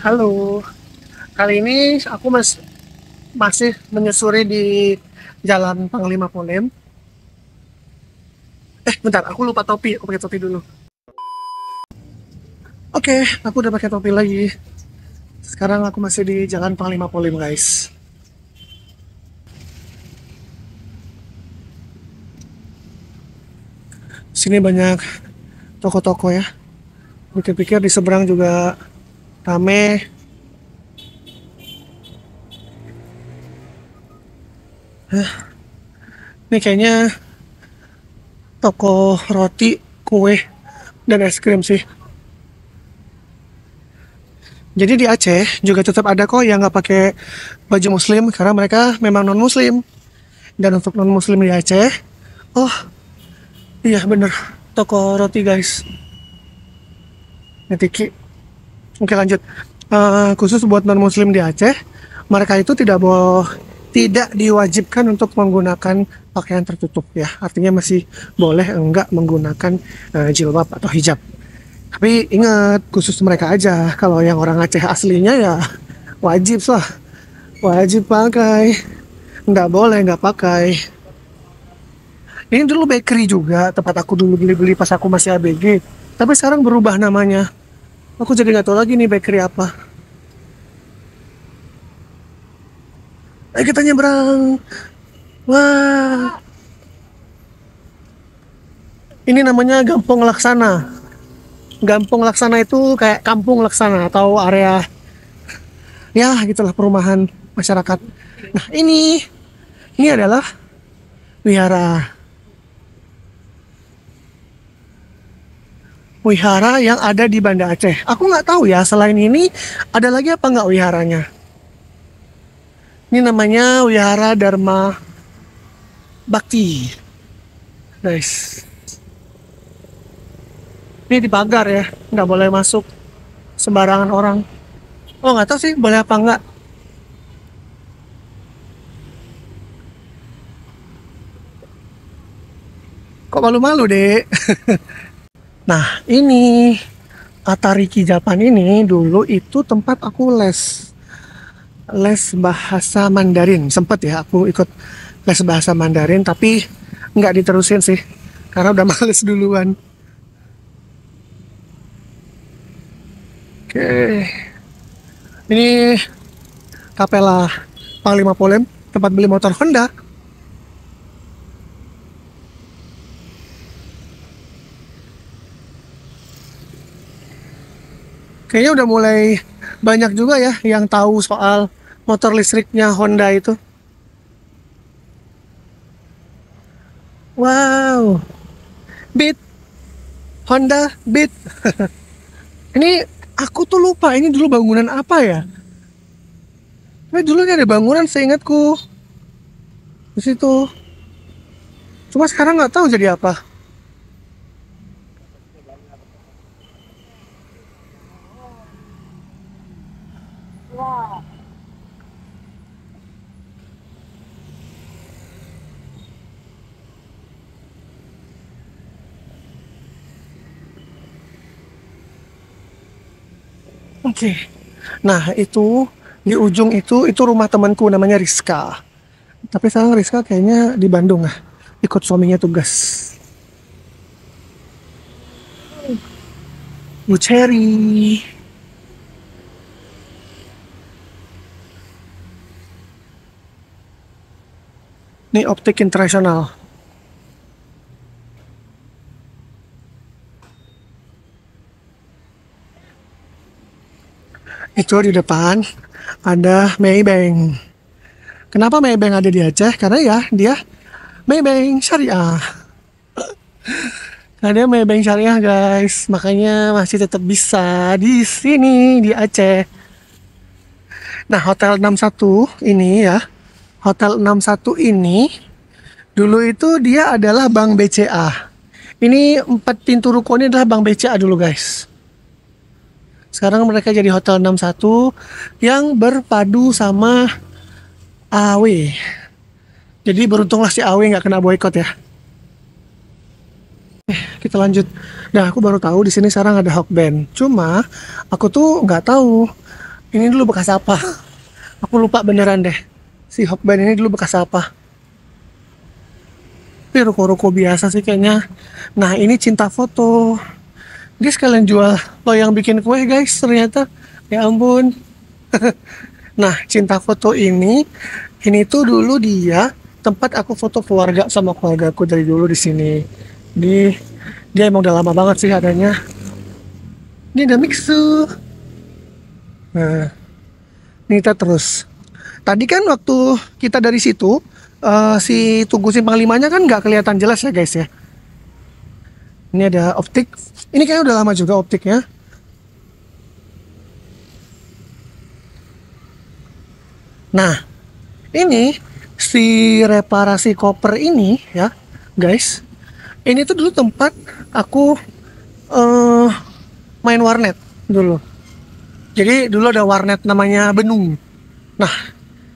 Halo, kali ini aku masih menyusuri di Jalan Panglima Polim. Bentar, aku lupa topi. Aku pakai topi dulu. Oke, aku udah pakai topi lagi. Sekarang aku masih di Jalan Panglima Polim, guys. Sini banyak toko-toko ya. Pikir-pikir di seberang juga rame. Ini kayaknya toko roti, kue, dan es krim sih. Jadi di Aceh juga tetap ada kok yang nggak pakai baju muslim karena mereka memang non muslim. Dan untuk non muslim di Aceh, oh iya bener, toko roti guys. Ini Tiki. Oke lanjut. Khusus buat non muslim di Aceh, mereka itu tidak diwajibkan untuk menggunakan pakaian tertutup ya. Artinya masih boleh enggak menggunakan jilbab atau hijab. Tapi ingat, khusus mereka aja. Kalau yang orang Aceh aslinya ya wajib lah. Wajib pakai. Nggak boleh nggak pakai. Ini dulu bakery juga, tempat aku dulu beli-beli pas aku masih ABG. Tapi sekarang berubah namanya. Aku jadi nggak tahu lagi nih bakery apa. Ayo kita nyebrang. Wah. Ini namanya Gampong Laksana. Gampong Laksana itu kayak kampung Laksana atau area ya gitulah perumahan masyarakat. Nah ini adalah wihara. Wihara yang ada di Banda Aceh. Aku nggak tahu ya selain ini ada lagi apa nggak wiharanya. Ini namanya Wihara Dharma Bakti. Nice. Ini dipagar ya, nggak boleh masuk sembarangan orang. Oh nggak tahu sih boleh apa nggak. Kok malu-malu dek? Nah ini Atariki Japan ini dulu itu tempat aku les bahasa Mandarin. Sempet ya aku ikut les bahasa Mandarin tapi nggak diterusin sih karena udah males duluan. Oke, ini Kapela Panglima Polim, tempat beli motor Honda. Kayaknya udah mulai banyak juga ya yang tahu soal motor listriknya Honda itu. Wow, Beat, Honda Beat. Ini aku tuh lupa ini dulu bangunan apa ya? Tapi dulu ini ada bangunan seingatku di situ. Cuma sekarang nggak tahu jadi apa. Oke. Nah, itu di ujung itu rumah temanku namanya Rizka. Tapi sekarang Rizka kayaknya di Bandung ah. Ikut suaminya tugas. Bu Cherry. Ini optik internasional. Itu di depan ada Maybank. Kenapa Maybank ada di Aceh? Karena ya dia Maybank Syariah. Ada Maybank Syariah guys, makanya masih tetap bisa di sini di Aceh. Nah Hotel 61 ini ya, Hotel 61 ini dulu itu dia adalah Bank BCA. Ini 4 pintu ruko ini adalah Bank BCA dulu guys. Sekarang mereka jadi Hotel 61 yang berpadu sama AW. Jadi beruntunglah si AW nggak kena boykot ya. Kita lanjut. Nah, aku baru tahu di sini sekarang ada Hokben. Cuma aku tuh nggak tahu Ini dulu bekas apa? Aku lupa beneran deh. Si Hokben ini dulu bekas apa? Tapi ruko-ruko biasa sih kayaknya. Nah, ini Cinta Foto. Dia sekalian jual lo yang bikin kue guys, ternyata. Ya ampun. Nah, Cinta Foto ini tuh dulu dia tempat aku foto keluarga sama keluarga aku dari dulu di sini. Dia emang udah lama banget sih adanya. Ini ada Mixu. Nah, ini kita terus. Tadi kan waktu kita dari situ, si Tugu Simpang 5-nya kan nggak kelihatan jelas ya guys ya. Ini ada optik. Ini kayaknya udah lama juga optiknya. Nah, ini si reparasi koper ini ya, guys. Ini tuh dulu tempat aku eh main warnet dulu. Jadi dulu ada warnet namanya Benung. Nah,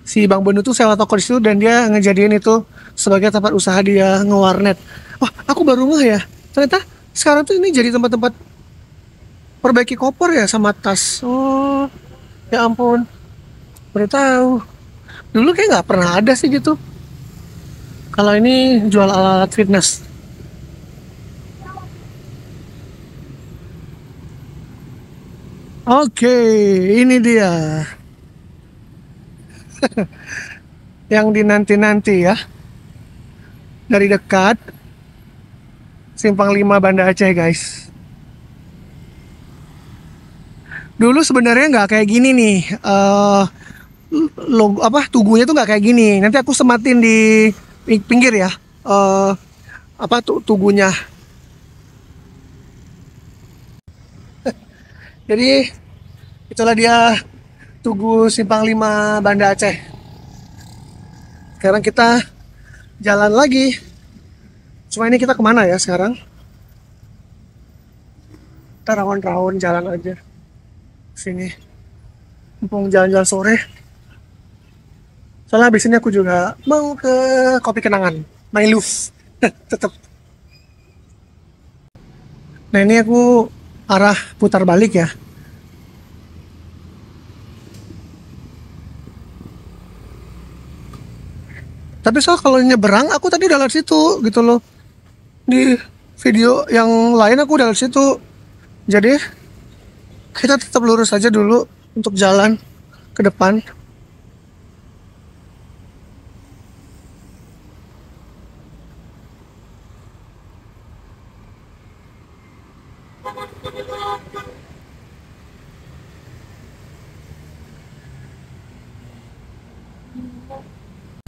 si Bang Benu tuh sewa toko di situ dan dia ngejadiin itu sebagai tempat usaha dia ngewarnet. Wah, aku baru ngeh ya. Ternyata sekarang tuh ini jadi tempat-tempat perbaiki koper ya sama tas. Oh, ya ampun. Baru tahu. Dulu kayak nggak pernah ada sih gitu. Kalau ini jual alat fitness. Oke, ini dia yang dinanti-nanti ya. Dari dekat Simpang 5 Banda Aceh guys. Dulu sebenarnya nggak kayak gini nih. Logo apa tugunya tuh nggak kayak gini. Nanti aku sematin di pinggir ya. Apa tuh tugunya. Jadi itulah dia Tugu Simpang 5 Banda Aceh. Sekarang kita jalan lagi. Cuma ini kita kemana ya sekarang? Kita rawon-rawon jalan aja sini. Mumpung jalan-jalan sore. Soalnya abis ini aku juga mau ke Kopi Kenangan, My Love. Tetep. Nah ini aku arah putar balik ya. Tapi soal kalau nyeberang, aku tadi udah lewat situ gitu loh. Di video yang lain aku udah lewat situ. Jadi kita tetap lurus aja dulu untuk jalan ke depan.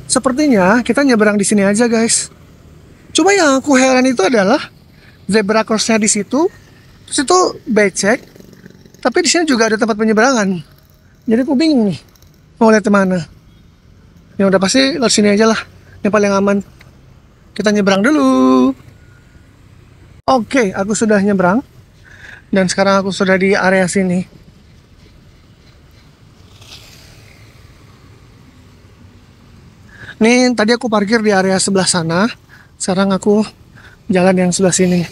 Sepertinya kita nyeberang di sini aja guys. Cuma yang aku heran itu adalah zebra crossnya di situ, terus itu becek, tapi di sini juga ada tempat penyeberangan. Jadi aku bingung nih mau lihat kemana. Ya udah pasti lewat sini aja lah, yang paling aman. Kita nyebrang dulu. Oke, aku sudah nyebrang dan sekarang aku sudah di area sini. Nih tadi aku parkir di area sebelah sana. Sekarang aku jalan yang sebelah sini.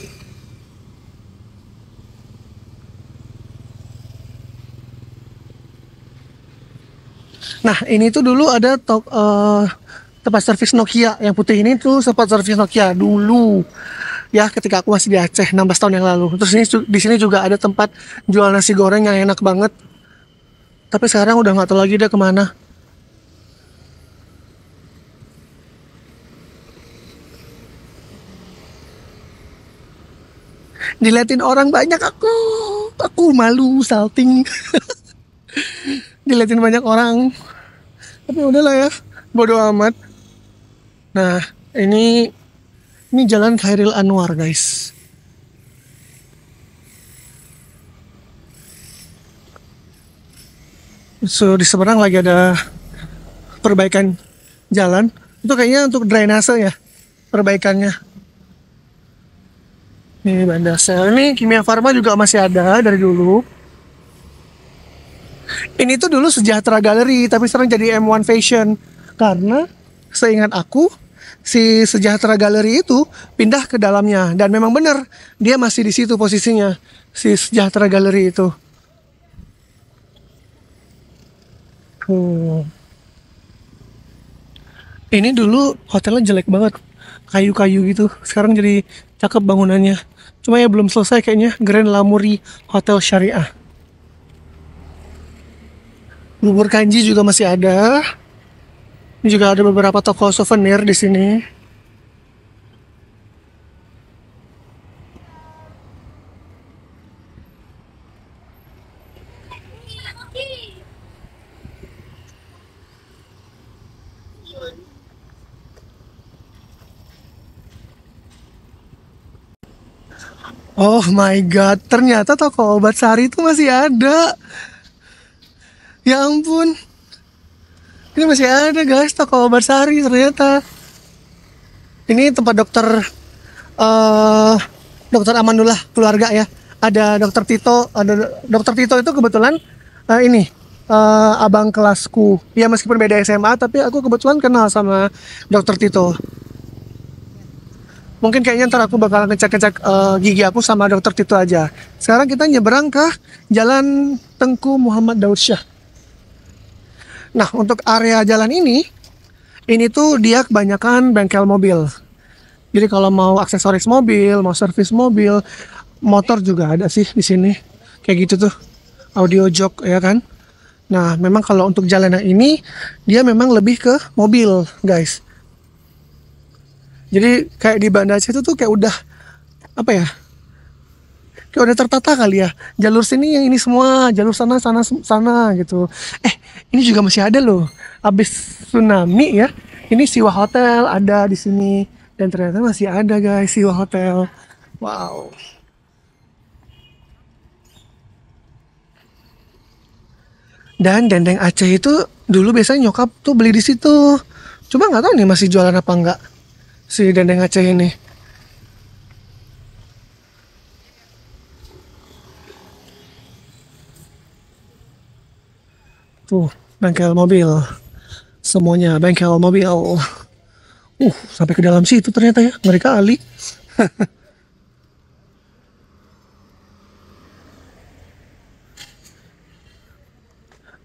Nah ini tuh dulu ada tempat servis Nokia yang putih ini tuh tempat servis Nokia dulu. Ya ketika aku masih di Aceh 16 tahun yang lalu. Terus ini di sini juga ada tempat jual nasi goreng yang enak banget. Tapi sekarang udah nggak tahu lagi dia kemana. Diliatin orang banyak aku malu salting. Diliatin banyak orang, tapi udahlah ya, bodo amat. Nah ini jalan Khairil Anwar guys. So di seberang lagi ada perbaikan jalan, itu kayaknya untuk drainase ya perbaikannya. Ini Banda Sel, ini Kimia Farma juga masih ada dari dulu. Ini tuh dulu Sejahtera Gallery, tapi sekarang jadi M1 Fashion. Karena seingat aku, si Sejahtera Gallery itu pindah ke dalamnya. Dan memang benar, dia masih di situ posisinya, si Sejahtera Gallery itu. Oh. Ini dulu hotelnya jelek banget, kayu-kayu gitu. Sekarang jadi cakep bangunannya. Cuma ya belum selesai kayaknya. Grand Lamuri Hotel Syariah. Bubur kanji juga masih ada. Ini juga ada beberapa toko souvenir di sini. Oh my god, ternyata toko obat sari itu masih ada. Ya ampun, ini masih ada guys toko obat sari ternyata. Ini tempat eh dokter Amanullah keluarga ya. Ada dokter Tito, ada dokter Tito itu kebetulan ini abang kelasku. Ya meskipun beda SMA, tapi aku kebetulan kenal sama dokter Tito. Mungkin kayaknya ntar aku bakal ngecek-ngecek gigi aku sama dokter Tito aja. Sekarang kita nyebrang ke Jalan Tengku Muhammad Daud Syah. Nah, untuk area jalan ini tuh dia kebanyakan bengkel mobil. Jadi kalau mau aksesoris mobil, mau servis mobil, motor juga ada sih di sini. Kayak gitu tuh, audio jok ya kan. Nah, memang kalau untuk jalan yang ini, dia memang lebih ke mobil, guys. Jadi kayak di Banda Aceh itu tuh kayak udah apa ya? Kayak udah tertata kali ya. Jalur sini yang ini semua, jalur sana sana sana gitu. Ini juga masih ada loh. Abis tsunami ya. Ini Siwa Hotel ada di sini dan ternyata masih ada guys Siwa Hotel. Wow. Dan dendeng Aceh itu dulu biasanya nyokap tuh beli di situ. Coba nggak tahu nih masih jualan apa enggak si dendeng Aceh ini. Tuh, bengkel mobil. Semuanya bengkel mobil. Sampai ke dalam situ ternyata ya. Mereka kali.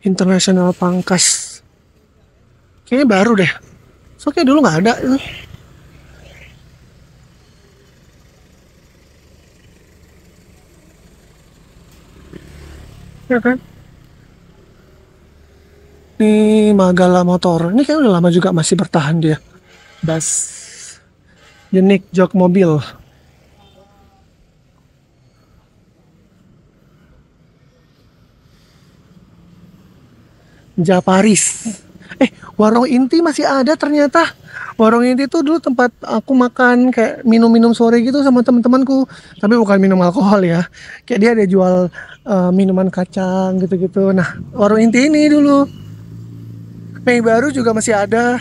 International Pangkas. Kayaknya baru deh. Soalnya dulu nggak ada. Ya kan? Ini Magala Motor. Ini kayaknya udah lama juga masih bertahan dia. Bas. Jenik jok mobil. Japaris. Warung Inti masih ada ternyata. Warung Inti tuh dulu tempat aku makan kayak minum-minum sore gitu sama teman-temanku. Tapi bukan minum alkohol ya. Kayak dia ada jual minuman kacang gitu-gitu. Nah, Warung Inti ini dulu. Mei baru juga masih ada.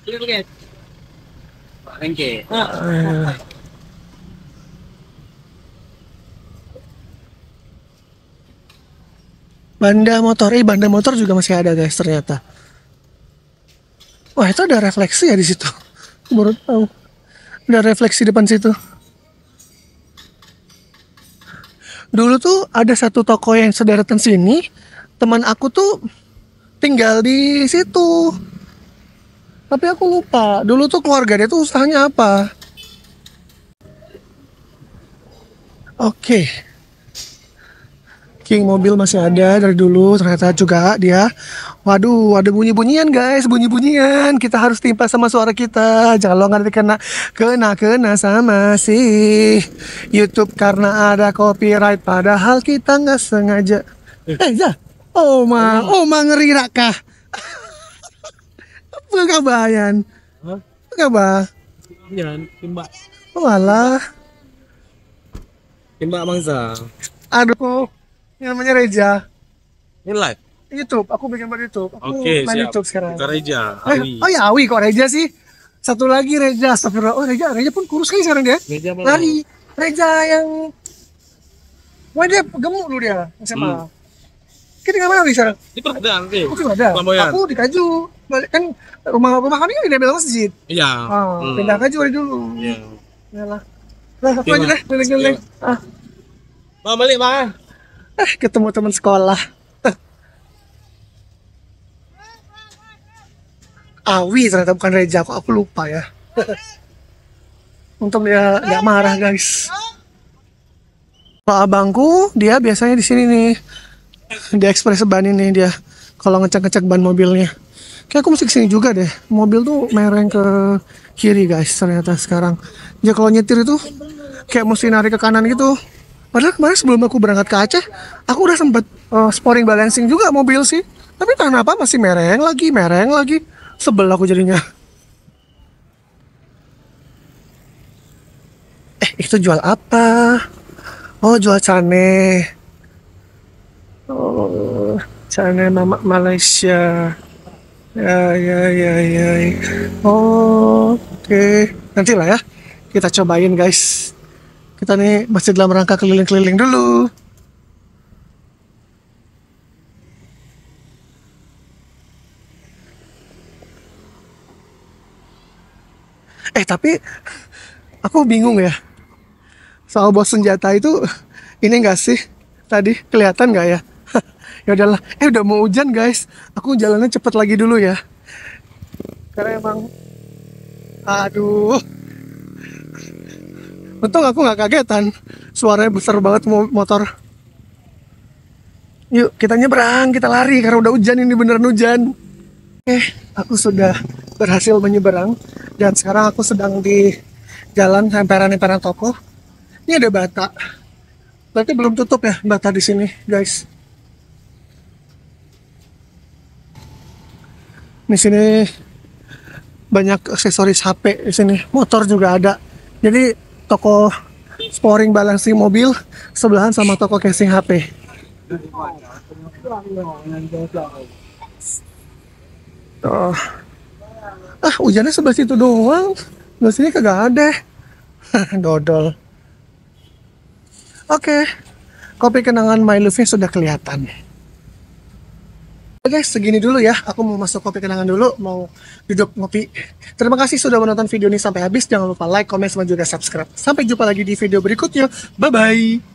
Eh, Banda motor juga masih ada guys ternyata. Wah itu ada refleksi ya di situ. Aku baru tahu. Ada refleksi depan situ. Dulu tuh ada satu toko yang sederetan sini. Teman aku tuh tinggal di situ. Tapi aku lupa. Dulu tuh keluarga dia tuh usahanya apa. Oke. King mobil masih ada dari dulu ternyata juga dia. Waduh, ada bunyi-bunyian guys, bunyi-bunyian. Kita harus timpa sama suara kita. Jangan lo nanti kena sama si YouTube karena ada copyright. Padahal kita nggak sengaja. Ya. Oma ngeri rakah. Apa kabayan? Hah? Apa kabar? Jangan timbak. Oh alah. Timbak mangsa. Aduh, ini namanya Reja. Ini live. YouTube, aku bikin buat YouTube. Aku Oke, main siap. YouTube sekarang. Kita Reja, Awi. Oh ya Awi kok Reja sih? Satu lagi Reja, astagfirullah. Oh Reja pun kurus kali sekarang dia. Reja mana? Lari. Reja yang wah dia gemuk dulu dia SMA. Kita tinggal mana nih sekarang? Di Perdaan, oke. Aku nggak ada. Flamboyan. Aku di Kaju. Balik kan rumah kami kan di belakang masjid. Iya. Pindah Kaju dari dulu. Iya. Yalah. Nah, aku Oke, aja Mas. deh, keliling-keliling. Bang balik bang. Ketemu teman sekolah. Awi ternyata bukan Reja, kok aku lupa ya. Untung dia nggak marah guys. Kalau abangku dia biasanya di sini nih, di Express Ban ini dia. Kalau ngecek-ngecek ban mobilnya. Kayak aku mesti kesini juga deh. Mobil tuh mereng ke kiri guys ternyata sekarang. Ya kalau nyetir itu kayak mesti narik ke kanan gitu. Padahal kemarin sebelum aku berangkat ke Aceh, aku udah sempet sporing balancing juga mobil sih. Tapi kenapa masih mereng lagi. Sebel aku jadinya. Itu jual apa? Oh, jual cane. Oh, cane Mama Malaysia. Ya. Oh, oke. Nanti lah ya. Kita cobain guys. Kita nih masih dalam rangka keliling-keliling dulu. Tapi aku bingung ya. Soal bos senjata itu ini enggak sih? Tadi kelihatan nggak ya? Ya udahlah. Udah mau hujan guys. Aku jalannya cepet lagi dulu ya. Karena emang aduh. Untung aku nggak kagetan. Suaranya besar banget motor. Yuk kita nyebrang, kita lari karena udah hujan ini beneran hujan. Aku sudah berhasil menyeberang dan sekarang aku sedang di jalan emperan-emperan toko. Ini ada bata. Berarti belum tutup ya bata di sini, guys. Di sini banyak aksesoris HP di sini. Motor juga ada. Jadi toko sporing balancing mobil sebelahan sama toko casing HP. Oh. Hujannya sebelah situ doang. Sebelah sini kagak ada. Dodol. Oke. Kopi kenangan My Love-nya sudah kelihatan. Oke, segini dulu ya. Aku mau masuk kopi kenangan dulu, mau duduk ngopi. Terima kasih sudah menonton video ini sampai habis. Jangan lupa like, comment, dan juga subscribe. Sampai jumpa lagi di video berikutnya. Bye-bye.